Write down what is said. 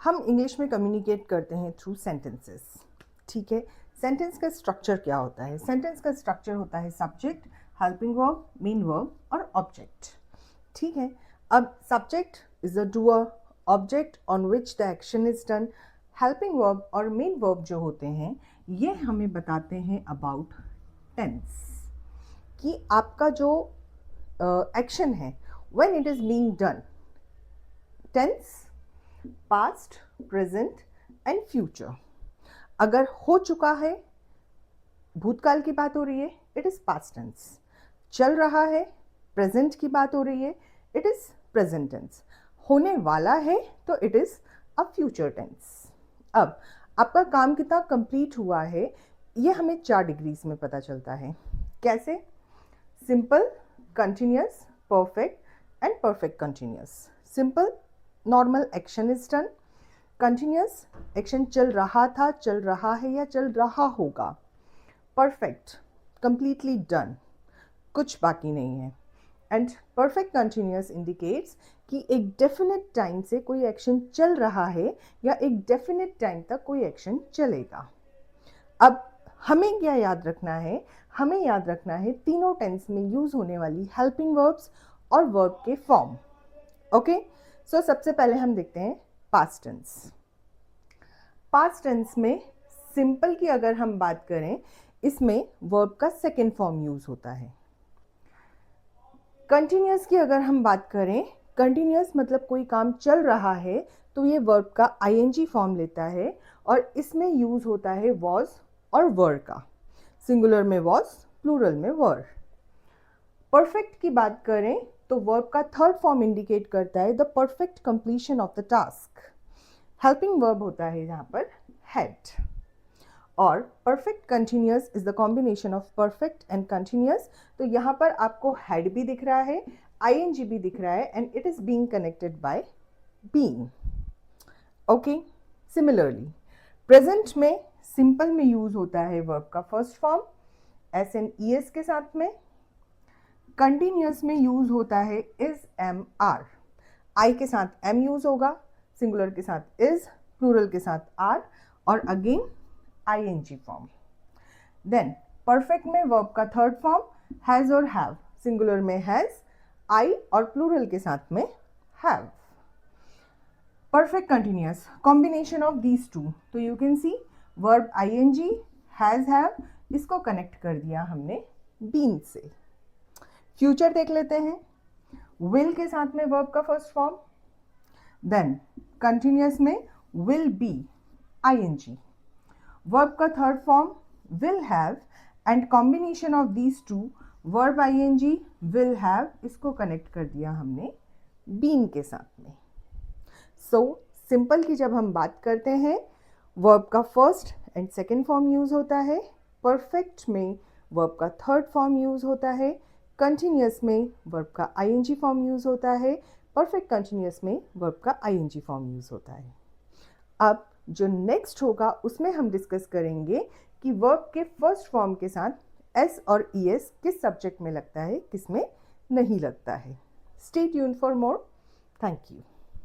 हम इंग्लिश में कम्युनिकेट करते हैं थ्रू सेंटेंसेस, ठीक है। सेंटेंस का स्ट्रक्चर क्या होता है? सेंटेंस का स्ट्रक्चर होता है subject, helping verb, main verb और ऑब्जेक्ट, ठीक है। अब subject is a doer, object on which the action is done, helping verb और मेन वर्ब जो होते हैं ये हमें बताते हैं अबाउट टेंस, कि आपका जो एक्शन है when it is being done, tense, past, present and future. अगर हो चुका है, भूतकाल की बात हो रही है, इट इज पास्ट टेंस। चल रहा है, प्रेजेंट की बात हो रही है, इट इज प्रेजेंट टेंस। होने वाला है तो it is a future tense. अब आपका काम कितना कंप्लीट हुआ है ये हमें 4 डिग्रीज में पता चलता है। कैसे? Simple, continuous, perfect and perfect continuous. Simple, normal action is done. Continuous, action चल रहा था, चल रहा है या चल रहा होगा। परफेक्ट, कंप्लीटली डन, कुछ बाकी नहीं है। एंड परफेक्ट कंटिन्यूअस इंडिकेट्स कि एक डेफिनेट टाइम से कोई एक्शन चल रहा है या एक डेफिनेट टाइम तक कोई एक्शन चलेगा। अब हमें क्या याद रखना है? हमें याद रखना है तीनों टेंस में यूज होने वाली हेल्पिंग वर्ब्स और वर्ब के फॉर्म। ओके, सो सबसे पहले हम देखते हैं पास्ट टेंस। पास्ट टेंस में सिंपल की अगर हम बात करें, इसमें वर्ब का सेकेंड फॉर्म यूज होता है। कंटिन्यूअस की अगर हम बात करें, कंटिन्यूअस मतलब कोई काम चल रहा है तो ये वर्ब का आईएनजी फॉर्म लेता है और इसमें यूज होता है वॉज और वर का। सिंगुलर में वॉज, प्लूरल में वर। परफेक्ट की बात करें तो वर्ब का थर्ड फॉर्म इंडिकेट करता है the perfect completion of the task. Helping verb होता है यहाँ पर हैड। और perfect continuous is the combination of perfect and continuous. तो यहाँ पर आपको हैड भी दिख रहा है, आईएनजी भी दिख रहा है and it is being connected by being. Okay, similarly present में सिंपल में यूज होता है वर्ब का first form S N E S के साथ में। कंटिन्यूअस में यूज होता है इज एम आर। आई के साथ एम यूज होगा, सिंगुलर के साथ इज, प्लूरल के साथ आर और again ING form. Then perfect में वर्ब का थर्ड फॉर्म हैज और हैव। सिंगुलर में हैज, आई और प्लूरल के साथ में have. Perfect continuous combination of these two. तो you can see verb ING has have, इसको कनेक्ट कर दिया हमने बीन से। फ्यूचर देख लेते हैं। विल के साथ में वर्ब का फर्स्ट फॉर्म, देन कंटिन्यूअस में विल बी, आईएनजी। वर्ब का third form will have and combination of these two verb ING will have, इसको कनेक्ट कर दिया हमने बीन के साथ में। सो सिंपल की जब हम बात करते हैं, वर्ब का first and second form use होता है। परफेक्ट में वर्ब का थर्ड फॉर्म यूज होता है। कंटिन्यूअस में वर्ब का आईएनजी फॉर्म यूज होता है। परफेक्ट कंटिन्यूअस में वर्ब का आईएनजी फॉर्म यूज होता है। अब जो नेक्स्ट होगा उसमें हम डिस्कस करेंगे कि वर्ब के फर्स्ट फॉर्म के साथ एस और ईएस किस सब्जेक्ट में लगता है, किस में नहीं लगता है। Stay tuned for more. Thank you.